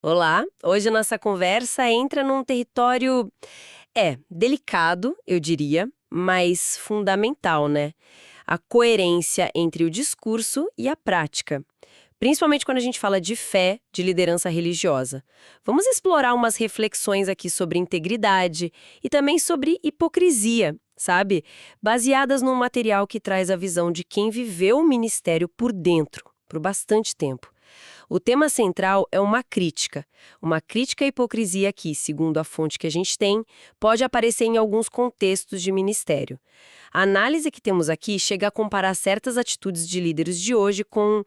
Olá, hoje a nossa conversa entra num território, delicado, eu diria, mas fundamental, né? A coerência entre o discurso e a prática. Principalmente quando a gente fala de fé, de liderança religiosa. Vamos explorar umas reflexões aqui sobre integridade e também sobre hipocrisia, sabe? Baseadas num material que traz a visão de quem viveu o ministério por dentro, por bastante tempo. O tema central é uma crítica à hipocrisia que, segundo a fonte que a gente tem, pode aparecer em alguns contextos de ministério. A análise que temos aqui chega a comparar certas atitudes de líderes de hoje com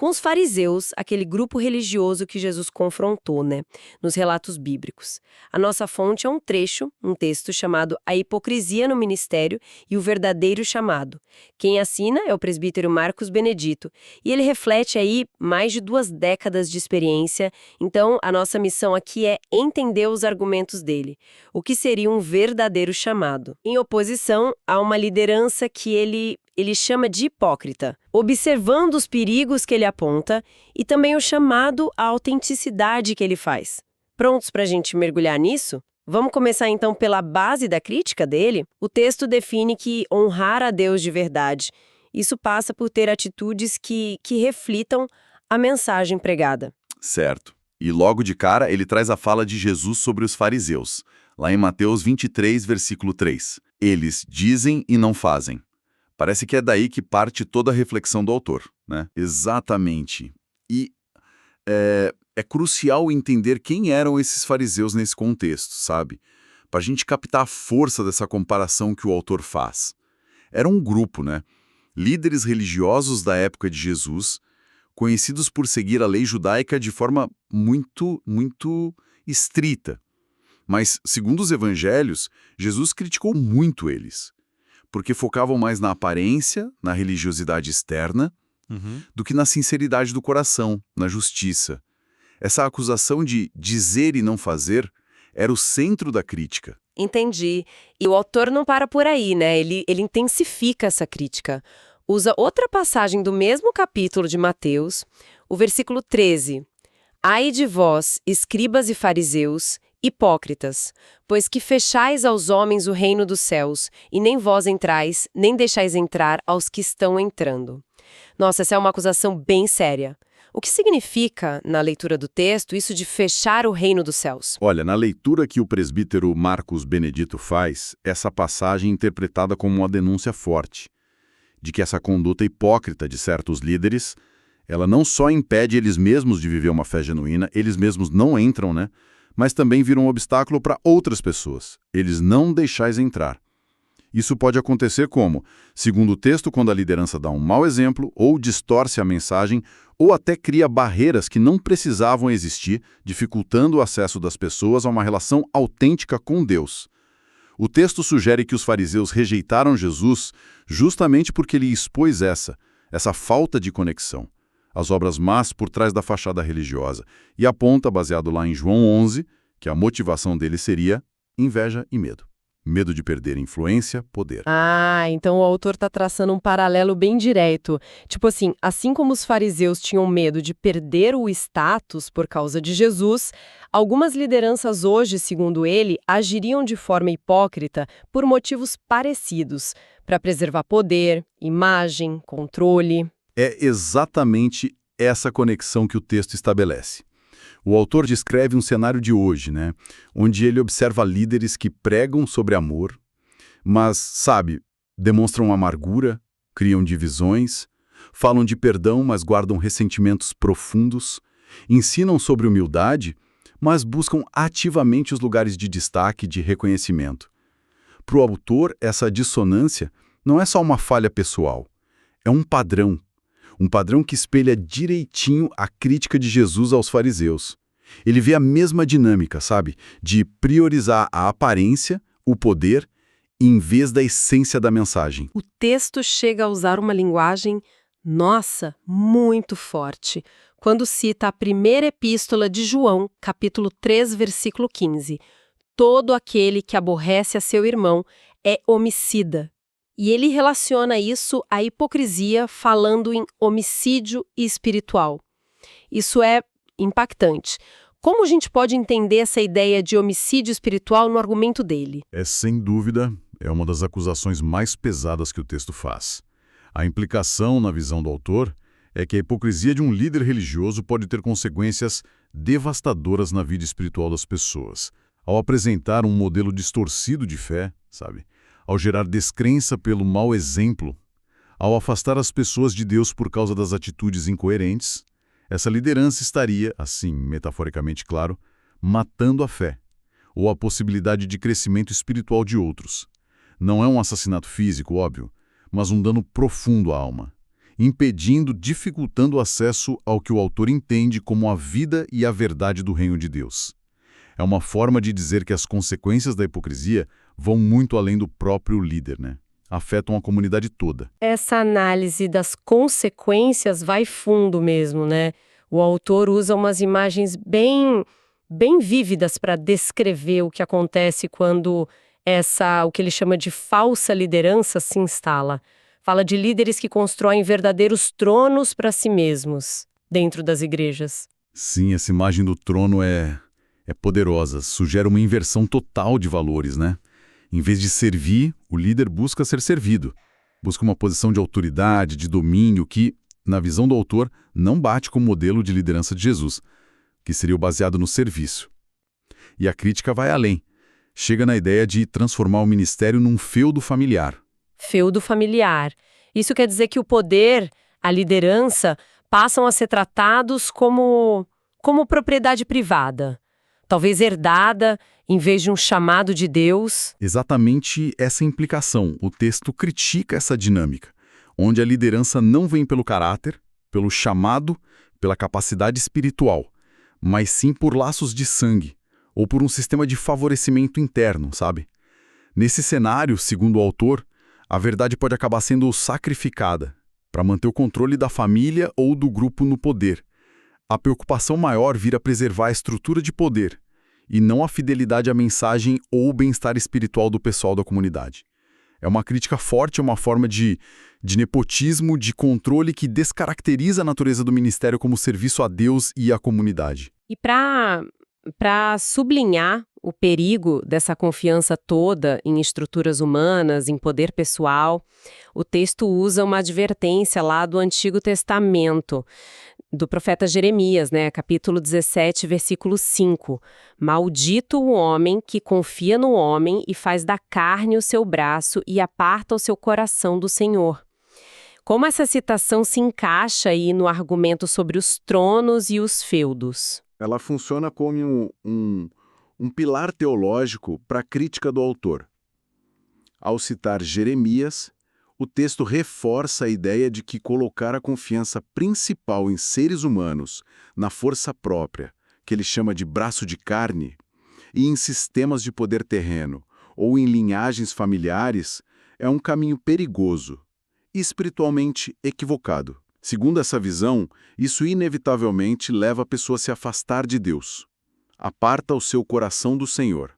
os fariseus, aquele grupo religioso que Jesus confrontou, né, nos relatos bíblicos. A nossa fonte é um trecho, um texto chamado A Hipocrisia no Ministério e o Verdadeiro Chamado. Quem assina é o presbítero Marcos Benedito, e ele reflete aí mais de 2 décadas de experiência, então a nossa missão aqui é entender os argumentos dele, o que seria um verdadeiro chamado. Em oposição a uma liderança que ele chama de hipócrita, observando os perigos que ele aponta e também o chamado à autenticidade que ele faz. Prontos para a gente mergulhar nisso? Vamos começar então pela base da crítica dele? O texto define que honrar a Deus de verdade, isso passa por ter atitudes que reflitam a mensagem pregada. Certo. E logo de cara ele traz a fala de Jesus sobre os fariseus, lá em Mateus 23, versículo 3. Eles dizem e não fazem. Parece que é daí que parte toda a reflexão do autor, né? Exatamente. E é crucial entender quem eram esses fariseus nesse contexto, sabe? Para a gente captar a força dessa comparação que o autor faz. Era um grupo, né? Líderes religiosos da época de Jesus, conhecidos por seguir a lei judaica de forma muito estrita. Mas, segundo os evangelhos, Jesus criticou muito eles, porque focavam mais na aparência, na religiosidade externa, do que na sinceridade do coração, na justiça. Essa acusação de dizer e não fazer era o centro da crítica. Entendi. E o autor não para por aí, né? Ele intensifica essa crítica. Usa outra passagem do mesmo capítulo de Mateus, o versículo 13. Ai de vós, escribas e fariseus, hipócritas, pois que fechais aos homens o reino dos céus, e nem vós entrais, nem deixais entrar aos que estão entrando. Nossa, essa é uma acusação bem séria. O que significa, na leitura do texto, isso de fechar o reino dos céus? Olha, na leitura que o presbítero Marcos Benedito faz, essa passagem é interpretada como uma denúncia forte de que essa conduta hipócrita de certos líderes, ela não só impede eles mesmos de viver uma fé genuína, eles mesmos não entram, né? Mas também vira um obstáculo para outras pessoas. Eles não deixais entrar. Isso pode acontecer como, segundo o texto, quando a liderança dá um mau exemplo, ou distorce a mensagem, ou até cria barreiras que não precisavam existir, dificultando o acesso das pessoas a uma relação autêntica com Deus. O texto sugere que os fariseus rejeitaram Jesus justamente porque ele expôs essa falta de conexão, as obras más por trás da fachada religiosa, e aponta, baseado lá em João 11, que a motivação dele seria inveja e medo. Medo de perder influência, poder. Ah, então o autor está traçando um paralelo bem direto. Tipo assim como os fariseus tinham medo de perder o status por causa de Jesus, algumas lideranças hoje, segundo ele, agiriam de forma hipócrita por motivos parecidos, para preservar poder, imagem, controle. É exatamente essa conexão que o texto estabelece. O autor descreve um cenário de hoje, né, onde ele observa líderes que pregam sobre amor, mas, sabe, demonstram amargura, criam divisões, falam de perdão, mas guardam ressentimentos profundos, ensinam sobre humildade, mas buscam ativamente os lugares de destaque, de reconhecimento. Para o autor, essa dissonância não é só uma falha pessoal, é um padrão. Um padrão que espelha direitinho a crítica de Jesus aos fariseus. Ele vê a mesma dinâmica, sabe? De priorizar a aparência, o poder, em vez da essência da mensagem. O texto chega a usar uma linguagem, nossa, muito forte, quando cita a primeira epístola de João, capítulo 3, versículo 15. Todo aquele que aborrece a seu irmão é homicida. E ele relaciona isso à hipocrisia, falando em homicídio espiritual. Isso é impactante. Como a gente pode entender essa ideia de homicídio espiritual no argumento dele? Sem dúvida, é uma das acusações mais pesadas que o texto faz. A implicação, na visão do autor, é que a hipocrisia de um líder religioso pode ter consequências devastadoras na vida espiritual das pessoas. Ao apresentar um modelo distorcido de fé, sabe? Ao gerar descrença pelo mau exemplo, ao afastar as pessoas de Deus por causa das atitudes incoerentes, essa liderança estaria, assim, metaforicamente claro, matando a fé, ou a possibilidade de crescimento espiritual de outros. Não é um assassinato físico, óbvio, mas um dano profundo à alma, impedindo, dificultando o acesso ao que o autor entende como a vida e a verdade do reino de Deus. É uma forma de dizer que as consequências da hipocrisia vão muito além do próprio líder, né? Afetam a comunidade toda. Essa análise das consequências vai fundo mesmo, né? O autor usa umas imagens bem vívidas para descrever o que acontece quando o que ele chama de falsa liderança se instala. Fala de líderes que constroem verdadeiros tronos para si mesmos dentro das igrejas. Sim, essa imagem do trono é poderosa, sugere uma inversão total de valores, né? Em vez de servir, o líder busca ser servido. Busca uma posição de autoridade, de domínio que, na visão do autor, não bate com o modelo de liderança de Jesus, que seria o baseado no serviço. E a crítica vai além. Chega na ideia de transformar o ministério num feudo familiar. Feudo familiar. Isso quer dizer que o poder, a liderança, passam a ser tratados como propriedade privada. Talvez herdada, em vez de um chamado de Deus. Exatamente essa implicação. O texto critica essa dinâmica, onde a liderança não vem pelo caráter, pelo chamado, pela capacidade espiritual, mas sim por laços de sangue, ou por um sistema de favorecimento interno, sabe? Nesse cenário, segundo o autor, a verdade pode acabar sendo sacrificada para manter o controle da família ou do grupo no poder. A preocupação maior vira preservar a estrutura de poder, e não a fidelidade à mensagem ou o bem-estar espiritual do pessoal da comunidade. É uma crítica forte, é uma forma de nepotismo, de controle que descaracteriza a natureza do ministério como serviço a Deus e à comunidade. E para sublinhar o perigo dessa confiança toda em estruturas humanas, em poder pessoal, o texto usa uma advertência lá do Antigo Testamento, do profeta Jeremias, né? Capítulo 17, versículo 5. Maldito o homem que confia no homem e faz da carne o seu braço e aparta o seu coração do Senhor. Como essa citação se encaixa aí no argumento sobre os tronos e os feudos? Ela funciona como um pilar teológico para a crítica do autor. Ao citar Jeremias, o texto reforça a ideia de que colocar a confiança principal em seres humanos, na força própria, que ele chama de braço de carne, e em sistemas de poder terreno, ou em linhagens familiares, é um caminho perigoso e espiritualmente equivocado. Segundo essa visão, isso inevitavelmente leva a pessoa a se afastar de Deus. Aparta o seu coração do Senhor.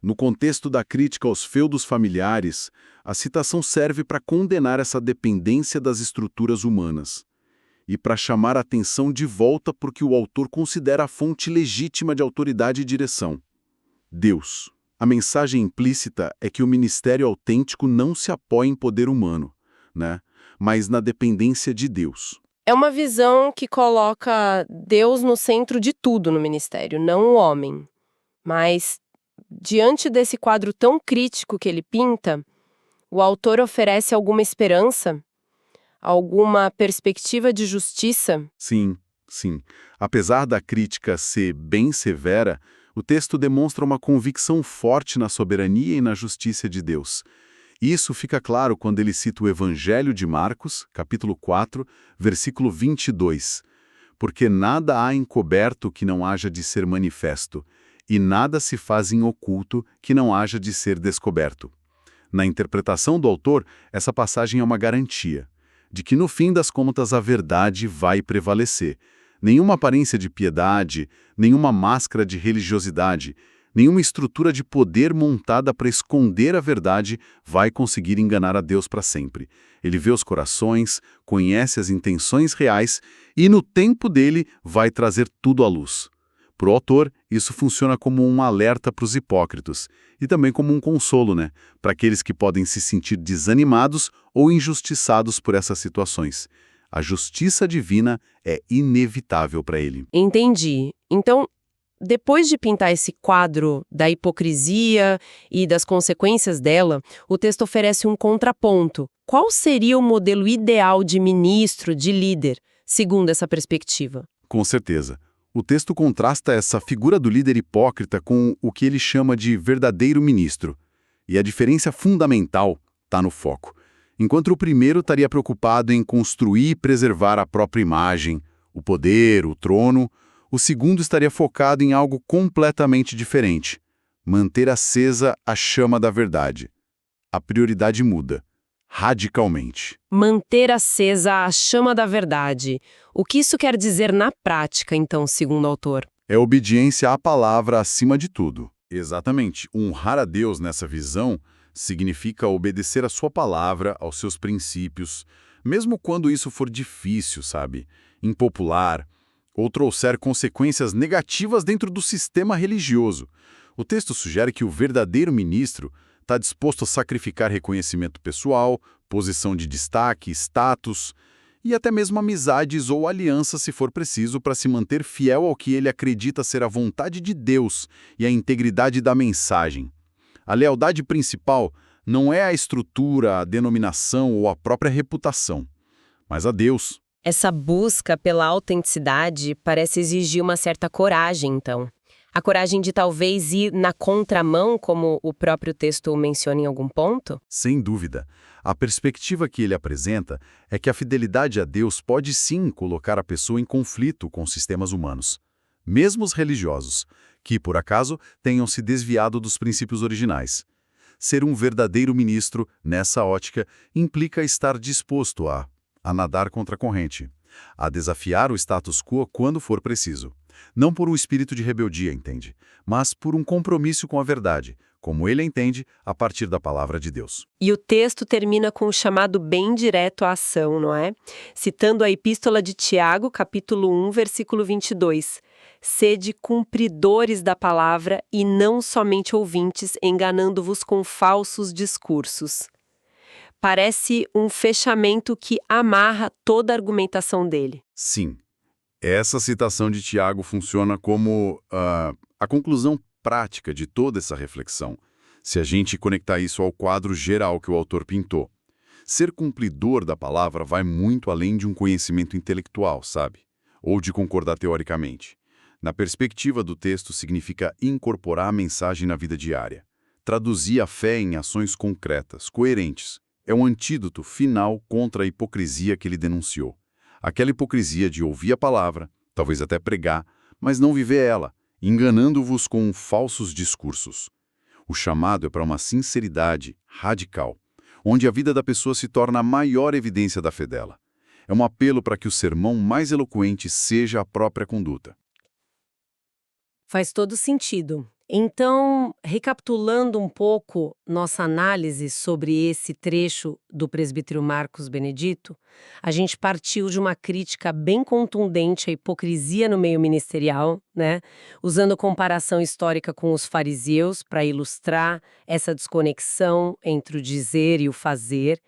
No contexto da crítica aos feudos familiares, a citação serve para condenar essa dependência das estruturas humanas e para chamar a atenção de volta porque o autor considera a fonte legítima de autoridade e direção: Deus. A mensagem implícita é que o ministério autêntico não se apoia em poder humano, né? Mas na dependência de Deus. É uma visão que coloca Deus no centro de tudo no ministério, não o homem. Mas, diante desse quadro tão crítico que ele pinta, o autor oferece alguma esperança? Alguma perspectiva de justiça? Sim. Apesar da crítica ser bem severa, o texto demonstra uma convicção forte na soberania e na justiça de Deus. Isso fica claro quando ele cita o Evangelho de Marcos, capítulo 4, versículo 22. Porque nada há encoberto que não haja de ser manifesto, e nada se faz em oculto que não haja de ser descoberto. Na interpretação do autor, essa passagem é uma garantia de que no fim das contas a verdade vai prevalecer. Nenhuma aparência de piedade, nenhuma máscara de religiosidade, nenhuma estrutura de poder montada para esconder a verdade vai conseguir enganar a Deus para sempre. Ele vê os corações, conhece as intenções reais e no tempo dele vai trazer tudo à luz. Para o autor, isso funciona como um alerta para os hipócritas e também como um consolo, né, para aqueles que podem se sentir desanimados ou injustiçados por essas situações. A justiça divina é inevitável para ele. Entendi. Então, depois de pintar esse quadro da hipocrisia e das consequências dela, o texto oferece um contraponto. Qual seria o modelo ideal de ministro, de líder, segundo essa perspectiva? Com certeza. O texto contrasta essa figura do líder hipócrita com o que ele chama de verdadeiro ministro. E a diferença fundamental está no foco. Enquanto o primeiro estaria preocupado em construir e preservar a própria imagem, o poder, o trono, o segundo estaria focado em algo completamente diferente: manter acesa a chama da verdade. A prioridade muda, radicalmente. Manter acesa a chama da verdade. O que isso quer dizer na prática, então, segundo o autor? É obediência à palavra acima de tudo. Exatamente. Honrar a Deus nessa visão significa obedecer à sua palavra, aos seus princípios, mesmo quando isso for difícil, sabe? Impopular, ou trouxer consequências negativas dentro do sistema religioso. O texto sugere que o verdadeiro ministro está disposto a sacrificar reconhecimento pessoal, posição de destaque, status e até mesmo amizades ou alianças se for preciso para se manter fiel ao que ele acredita ser a vontade de Deus e a integridade da mensagem. A lealdade principal não é a estrutura, a denominação ou a própria reputação, mas a Deus. Essa busca pela autenticidade parece exigir uma certa coragem, então. A coragem de talvez ir na contramão, como o próprio texto menciona em algum ponto? Sem dúvida. A perspectiva que ele apresenta é que a fidelidade a Deus pode sim colocar a pessoa em conflito com sistemas humanos, mesmo os religiosos, que, por acaso, tenham se desviado dos princípios originais. Ser um verdadeiro ministro, nessa ótica, implica estar disposto a nadar contra a corrente, a desafiar o status quo quando for preciso. Não por um espírito de rebeldia, entende? Mas por um compromisso com a verdade, como ele entende a partir da palavra de Deus. E o texto termina com um chamado bem direto à ação, não é? Citando a Epístola de Tiago, capítulo 1, versículo 22. Sede cumpridores da palavra e não somente ouvintes, enganando-vos com falsos discursos. Parece um fechamento que amarra toda a argumentação dele. Sim. Essa citação de Tiago funciona como a conclusão prática de toda essa reflexão, se a gente conectar isso ao quadro geral que o autor pintou. Ser cumpridor da palavra vai muito além de um conhecimento intelectual, sabe? Ou de concordar teoricamente. Na perspectiva do texto, significa incorporar a mensagem na vida diária. Traduzir a fé em ações concretas, coerentes. É um antídoto final contra a hipocrisia que ele denunciou. Aquela hipocrisia de ouvir a palavra, talvez até pregar, mas não viver ela, enganando-vos com falsos discursos. O chamado é para uma sinceridade radical, onde a vida da pessoa se torna a maior evidência da fé dela. É um apelo para que o sermão mais eloquente seja a própria conduta. Faz todo sentido. Então, recapitulando um pouco nossa análise sobre esse trecho do presbítero Marcos Benedito, a gente partiu de uma crítica bem contundente à hipocrisia no meio ministerial, né? Usando comparação histórica com os fariseus para ilustrar essa desconexão entre o dizer e o fazer.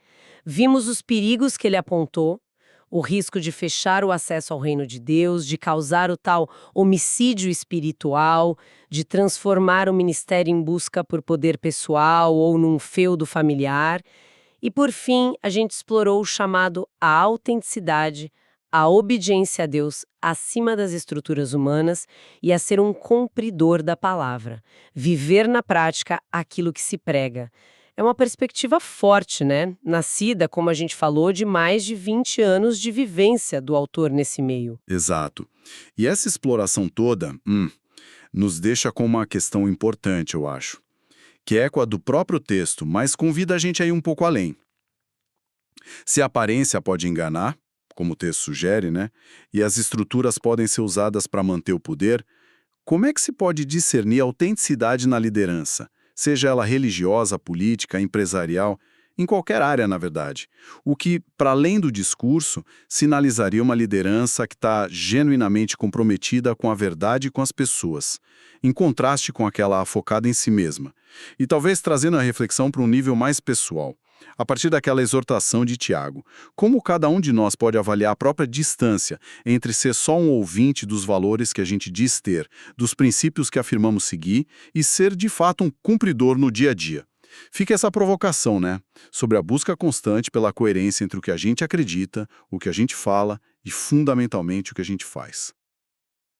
Vimos os perigos que ele apontou, o risco de fechar o acesso ao reino de Deus, de causar o tal homicídio espiritual, de transformar o ministério em busca por poder pessoal ou num feudo familiar. E, por fim, a gente explorou o chamado à autenticidade, à obediência a Deus acima das estruturas humanas e a ser um cumpridor da palavra, viver na prática aquilo que se prega. É uma perspectiva forte, né? Nascida, como a gente falou, de mais de 20 anos de vivência do autor nesse meio. Exato. E essa exploração toda nos deixa com uma questão importante, eu acho, que é com a do próprio texto, mas convida a gente a ir um pouco além. Se a aparência pode enganar, como o texto sugere, né? E as estruturas podem ser usadas para manter o poder, como é que se pode discernir a autenticidade na liderança? Seja ela religiosa, política, empresarial, em qualquer área, na verdade. O que, para além do discurso, sinalizaria uma liderança que está genuinamente comprometida com a verdade e com as pessoas, em contraste com aquela focada em si mesma. E talvez trazendo a reflexão para um nível mais pessoal. A partir daquela exortação de Tiago, como cada um de nós pode avaliar a própria distância entre ser só um ouvinte dos valores que a gente diz ter, dos princípios que afirmamos seguir, e ser de fato um cumpridor no dia a dia? Fica essa provocação, né? Sobre a busca constante pela coerência entre o que a gente acredita, o que a gente fala e, fundamentalmente, o que a gente faz.